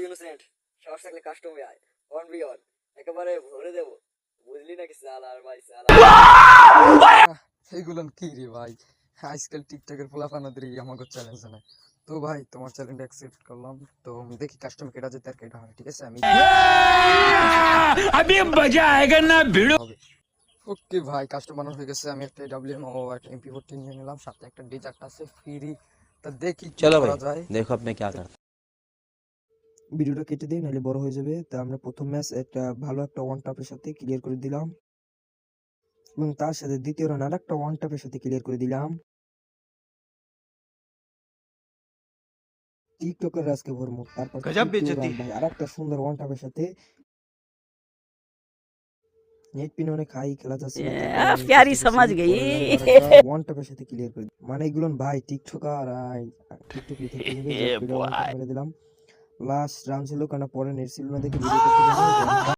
Innocent সাহস থাকলে কাস্টমে আয়, 1v1 একেবারে ভরে দেবো, বুঝলি নাকি সালার ভাই সালা। এইগুলো কি রে ভাই, আজকাল টিকটকের পোলাপানাদের আমাকে চ্যালেঞ্জ না। তো ভাই তোমার চ্যালেঞ্জ অ্যাকসেপ্ট করলাম, তো আমি দেখি কাস্টম কেটা যেতে আর কেটা হয়, ঠিক আছে? আমি अभी मजा आएगा ना भिड़ो। ওকে ভাই, কাস্টম বানানো হয়ে গেছে। আমি একটা ডাব্লিউএম ও একটা এমপি40 নিয়ে নিলাম, সাথে একটা ডেজার্ট আছে ফ্রি। তা দেখি কি चलो করা भाई যায়। देखो अब मैं क्या करता ভিডিওটা কেটে দিই নাহলে বড় হয়ে যাবে। তা আমরা প্রথম ম্যাচ একটা ভালো একটা ওয়ান টাপের সাথে ক্লিয়ার করে দিলাম এবং তার সাথে দ্বিতীয় রান আর একটা ওয়ান টাপের সাথে ক্লিয়ার করে দিলাম। টিকটকের আজকে ভরমুখ। তারপর गजब তৃতীয় बेइज्जती। রান ভাই আর একটা সুন্দর ওয়ান টাপের সাথে নেট পিন অনেক হাই খেলা যাচ্ছে না, তারপর আমি प्यारी চেষ্টা समझ করছি गई। পরের রানটা ওয়ান টাপের সাথে ক্লিয়ার করে দিই। মানে এগুলো ভাই টিকটকার টিকটক থেকে যাবে, জাস্ট ভিডিও ওয়ান টাপ মেরে দিলাম। লাস্ট রান ছিল কারণ পরে নেট ছিল না দেখে ভিডিও করতে পারিনি।